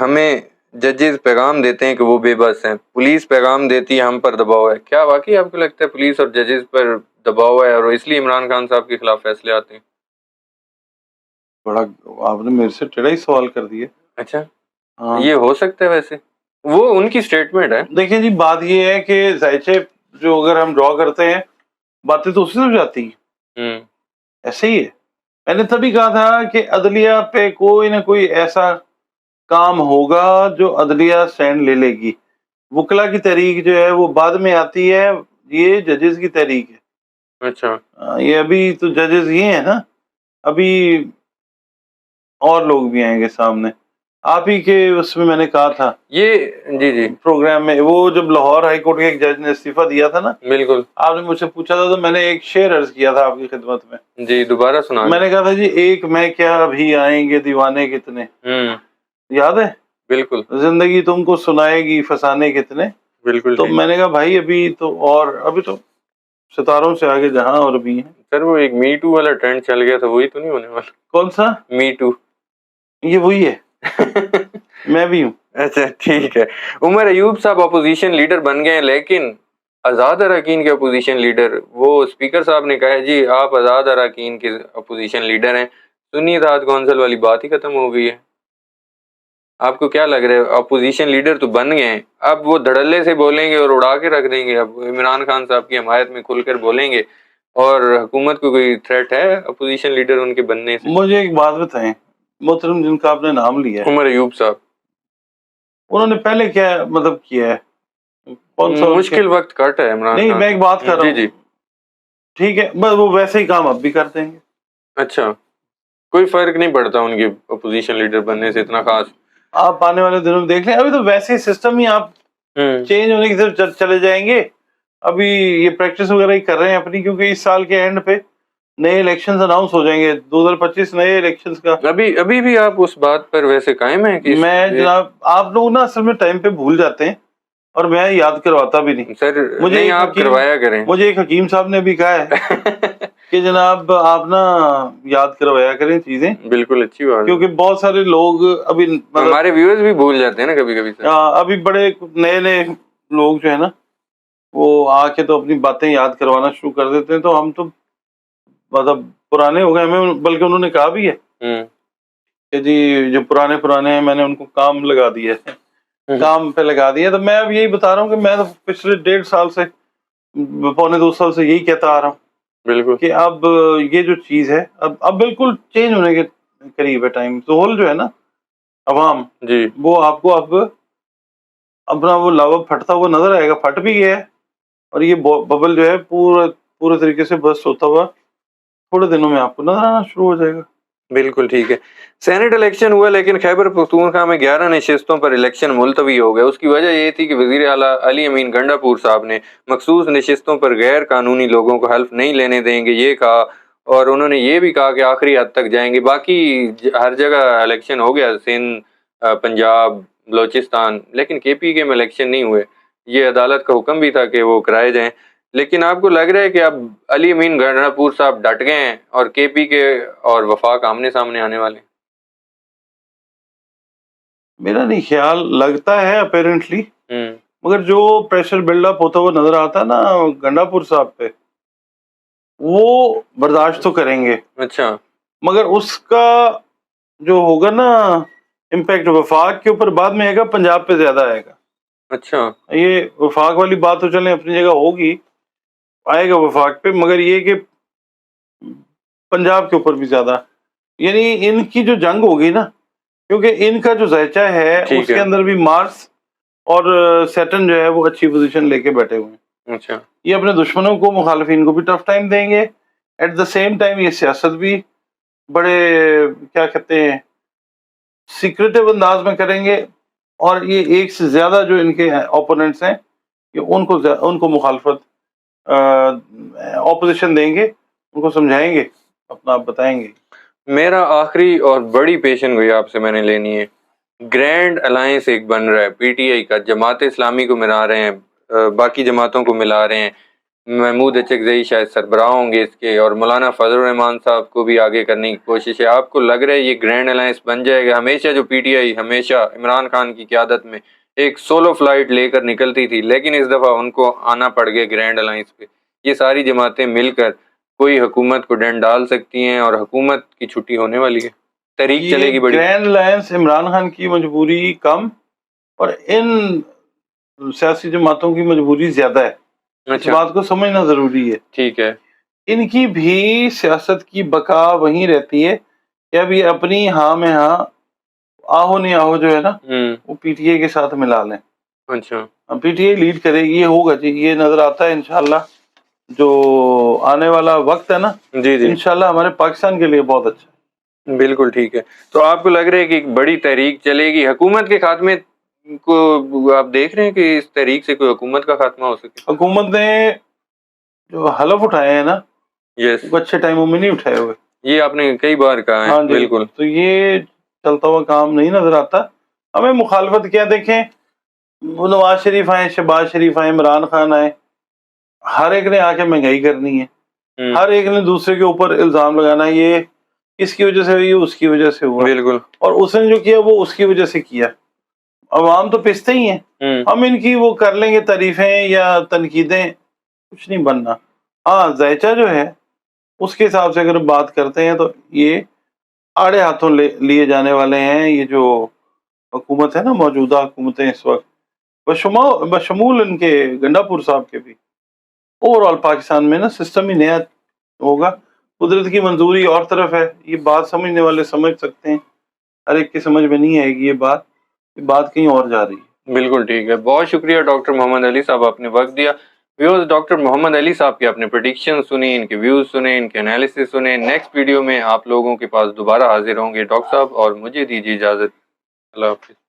ہمیں ججز پیغام دیتے ہیں کہ وہ بے بس ہیں, پولیس پیغام دیتی ہے ہم پر دباؤ ہے. کیا واقعی آپ کو لگتا ہے پولیس اور ججز پر دباؤ ہے اور اس لیے عمران خان صاحب کے خلاف فیصلے آتے ہیں؟ بڑا آپ نے میرے سے ٹیڑھا ہی سوال کر دیا. اچھا, ہاں یہ ہو سکتا ہے؟ ویسے وہ ان کی سٹیٹمنٹ ہے. دیکھیں جی, بات یہ ہے کہ ذائچے جو اگر ہم ڈرا کرتے ہیں باتیں تو اسی سے جاتی ہیں. ایسے ہی ہے. میں نے تبھی کہا تھا کہ عدلیہ پہ کوئی نہ کوئی ایسا کام ہوگا جو عدلیہ سٹینڈ لے لے گی. وکلا کی تحریک جو ہے وہ بعد میں آتی ہے, یہ ججز کی تحریک ہے. اچھا, یہ ابھی تو ججز یہ ہیں نا, ابھی اور لوگ بھی آئیں گے سامنے. آپ ہی کے اس میں نے کہا تھا یہ جی جی پروگرام میں, وہ جب لاہور ہائی کورٹ کے ایک جج نے استعفیٰ دیا تھا نا, بالکل, آپ نے مجھ سے پوچھا تھا تو میں نے ایک شعر عرض کیا تھا آپ کی خدمت میں. جی دوبارہ سنا. میں نے کہا تھا جی, ایک میں کیا ابھی آئیں گے دیوانے کتنے, یاد ہے؟ بالکل زندگی تم کو سنائے گی فسانے کتنے. بالکل. تو میں نے کہا بھائی ابھی تو ستاروں سے آگے جہاں اور بھی ہیں. سر وہ ایک می ٹو والا ٹرینڈ چل گیا تھا, وہی تو نہیں ہونے والا؟ کون سا می ٹو؟ یہ وہی ہے, میں بھی ہوں. اچھا ٹھیک ہے. عمر ایوب صاحب اپوزیشن لیڈر بن گئے ہیں, لیکن آزاد اراکین کے اپوزیشن لیڈر, وہ اسپیکر صاحب نے کہا ہے جی آپ آزاد اراکین کے اپوزیشن لیڈر ہیں, سنی اتحاد کونسل والی بات ہی ختم ہو گئی ہے. آپ کو کیا لگ رہا ہے؟ اپوزیشن لیڈر تو بن گئے ہیں, اب وہ دھڑلے سے بولیں گے اور اڑا کے رکھ دیں گے. اب عمران خان صاحب کی حمایت میں کھل کر بولیں گے, اور حکومت کو کوئی تھریٹ ہے اپوزیشن لیڈر ان کے بننے سے؟ مجھے ایک بات بتائیں, محترم جن کا آپ نے نام لیا ہے عمر ایوب صاحب, انہوں نے پہلے کیا مطلب کیا ہے؟ کون سا مشکل وقت کٹ ہے عمران نہیں, خان. میں ایک بات کر رہا ہوں. جی ٹھیک ہے, بس وہ ویسے ہی کام اب بھی کرتے ہیں. اچھا, کوئی فرق نہیں پڑتا ان کے اپوزیشن لیڈر بننے سے اتنا خاص؟ آپ آنے والے دنوں میں دیکھ لیں, ابھی تو ویسے ہی سسٹم ہی آپ چینج ہونے کی طرف چلے جائیں گے. ابھی یہ پریکٹس وغیرہ ہی کر رہے ہیں اپنی, کیونکہ اس سال کے اینڈ پہ نئے الیکشنز اناؤنس ہو جائیں گے, 2025 نئے الیکشنز کا. ابھی بھی آپ اس بات پر ویسے قائم ہیں کہ میں جناب, آپ لوگ نا اصل میں ٹائم پہ بھول جاتے ہیں, اور میں یاد کرواتا بھی نہیں. سر مجھے نہیں, آپ کروایا کریں. مجھے ایک حکیم صاحب نے بھی کہا ہے کہ جناب آپ نا یاد کروایا کریں چیزیں. بالکل اچھی بات, کیونکہ بہت سارے لوگ ابھی ہمارے ویورز بھی بھول جاتے ہیں نا کبھی کبھی. ابھی بڑے نئے لوگ جو ہے نا, وہ آ کے تو اپنی باتیں یاد کروانا شروع کر دیتے ہیں, تو ہم تو مطلب پرانے ہو گئے. ہمیں بلکہ انہوں نے کہا بھی ہے کہ جی جو پرانے ہیں میں نے ان کو کام لگا دیا ہے, کام پہ لگا دیا. تو میں اب یہی بتا رہا ہوں کہ میں تو پچھلے 1.5 سال سے, پونے 2 سال سے یہی کہتا آ رہا ہوں بالکل کہ اب یہ جو چیز ہے اب بالکل چینج ہونے کے قریب ہے ٹائم. زحل جو ہے نا عوام, جی وہ آپ کو اب اپنا وہ لاوا پھٹتا ہوا نظر آئے گا. پھٹ بھی گیا ہے, اور یہ ببل جو ہے پورے طریقے سے برسٹ ہوتا ہوا تھوڑے دنوں میں آپ کو نظر آنا شروع ہو جائے گا. بالکل ٹھیک ہے. سینٹ الیکشن ہوا, لیکن خیبر پختونخوا میں 11 نشستوں پر الیکشن ملتوی ہو گئے. اس کی وجہ یہ تھی کہ وزیر اعلیٰ علی امین گنڈا پور صاحب نے مخصوص نشستوں پر غیر قانونی لوگوں کو حلف نہیں لینے دیں گے یہ کہا, اور انہوں نے یہ بھی کہا کہ آخری حد تک جائیں گے. باقی ہر جگہ الیکشن ہو گیا, سندھ, پنجاب, بلوچستان, لیکن کے پی کے میں الیکشن نہیں ہوئے. یہ عدالت کا حکم بھی تھا کہ وہ کرائے جائیں. لیکن آپ کو لگ رہا ہے کہ اب علی امین گنڈا پور صاحب ڈٹ گئے ہیں اور کے پی کے اور وفاق آمنے سامنے آنے والے ہیں؟ میرا نہیں خیال, لگتا ہے اپیرنٹلی, مگر جو پریشر بلڈ اپ ہوتا ہوا نظر آتا ہے نا گنڈا پور صاحب پہ, وہ برداشت تو کریں گے. اچھا, مگر اس کا جو ہوگا نا امپیکٹ وفاق کے اوپر بعد میں آئے گا, پنجاب پہ زیادہ آئے گا. اچھا, یہ وفاق والی بات تو چلیں اپنی جگہ ہوگی, آئے گا وفاق پہ, مگر یہ کہ پنجاب کے اوپر بھی زیادہ, یعنی ان کی جو جنگ ہوگی نا, کیونکہ ان کا جو ذائچہ ہے اس کے اندر بھی مارس اور سیٹن جو ہے وہ اچھی پوزیشن لے کے بیٹھے ہوئے ہیں. اچھا, یہ اپنے دشمنوں کو, مخالفین کو بھی ٹف ٹائم دیں گے, ایٹ دا سیم ٹائم یہ سیاست بھی بڑے کیا کہتے ہیں سیکریٹو انداز میں کریں گے, اور یہ ایک سے زیادہ جو ان کے اوپوننٹس ہیں کہ ان کو مخالفت اپوزیشن دیں گے, ان کو سمجھائیں گے, اپنا آپ بتائیں گے. میرا آخری اور بڑی پیشن گوئی آپ سے میں نے لینی ہے. گرینڈ الائنس ایک بن رہا ہے پی ٹی آئی کا, جماعت اسلامی کو ملا رہے ہیں, باقی جماعتوں کو ملا رہے ہیں, محمود اچکزئی شاید سربراہ ہوں گے اس کے، اور مولانا فضل الرحمان صاحب کو بھی آگے کرنے کی کوشش ہے. آپ کو لگ رہا ہے یہ گرینڈ الائنس بن جائے گا؟ ہمیشہ جو پی ٹی آئی ہمیشہ عمران خان کی قیادت میں ایک سولو فلائٹ لے کر نکلتی تھی، لیکن اس دفعہ ان کو آنا پڑ گیا گرینڈ الائنس پہ. یہ ساری جماعتیں مل کر کوئی حکومت کو ڈنڈ ڈال سکتی ہیں اور حکومت کی چھٹی ہونے والی ہے، تحریک چلے گی بڑی. گرینڈ الائنس عمران خان کی مجبوری کم اور ان سیاسی جماعتوں کی مجبوری زیادہ ہے. اس اچھا بات کو سمجھنا ضروری ہے. ٹھیک ہے. ان کی بھی سیاست کی بقا وہیں رہتی ہے کہ اب یہ اپنی ہاں میں ہاں آہو نہیں آہو جو ہے نا وہ پی ٹی اے کے ساتھ ملا لیں. اچھا پی ٹی اے لیڈ کرے گی، یہ ہوگا جی، یہ نظر آتا ہے انشاءاللہ. جو آنے والا وقت ہے نا جی جی انشاءاللہ ہمارے پاکستان کے لیے بہت اچھا ہے. بالکل ٹھیک ہے. تو آپ کو لگ رہا ہے کہ ایک بڑی تحریک چلے گی حکومت کے خاتمے کو؟ آپ دیکھ رہے ہیں کہ اس تحریک سے کوئی حکومت کا خاتمہ ہو سکے؟ حکومت نے جو حلف اٹھائے ہیں نا یس، وہ اچھے ٹائموں میں نہیں اٹھائے ہوئے. یہ آپ نے کئی بار کہا ہے. ہاں جی، بالکل. تو یہ چلتا ہوا کام نہیں نظر آتا. ہمیں مخالفت کیا دیکھیں، وہ نواز شریف آئے، شہباز شریف آئے، عمران خان آئے، ہر ایک نے آ کے مہنگائی کرنی ہے. ہر ایک نے دوسرے کے اوپر الزام لگانا ہے، یہ اس کی وجہ سے ہوئی، اس کی وجہ سے ہوا. بالکل. اور اس نے جو کیا وہ اس کی وجہ سے کیا. عوام تو پستے ہی ہیں. ہم ان کی وہ کر لیں گے تعریفیں یا تنقیدیں، کچھ نہیں بننا. ہاں ذائچہ جو ہے اس کے حساب سے اگر بات کرتے ہیں تو یہ آڑے ہاتھوں لیے جانے والے ہیں. یہ جو حکومت ہے نا، موجودہ حکومتیں اس وقت بشمول ان کے گنڈا پور صاحب کے بھی، اوور آل پاکستان میں نا سسٹم ہی نیا ہوگا. قدرت کی منظوری اور طرف ہے. یہ بات سمجھنے والے سمجھ سکتے ہیں، ہر ایک کی سمجھ میں نہیں آئے گی. یہ بات کہیں اور جا رہی ہے. بالکل ٹھیک ہے. بہت شکریہ ڈاکٹر محمد علی صاحب، آپ نے وقت دیا. ویورز، ڈاکٹر محمد علی صاحب کے اپنے پریڈکشن سنیں، ان کے ویوز سنیں، ان کے انالیسس سنیں. نیکسٹ ویڈیو میں آپ لوگوں کے پاس دوبارہ حاضر ہوں گے ڈاکٹر صاحب، اور مجھے دیجیے اجازت. اللہ حافظ.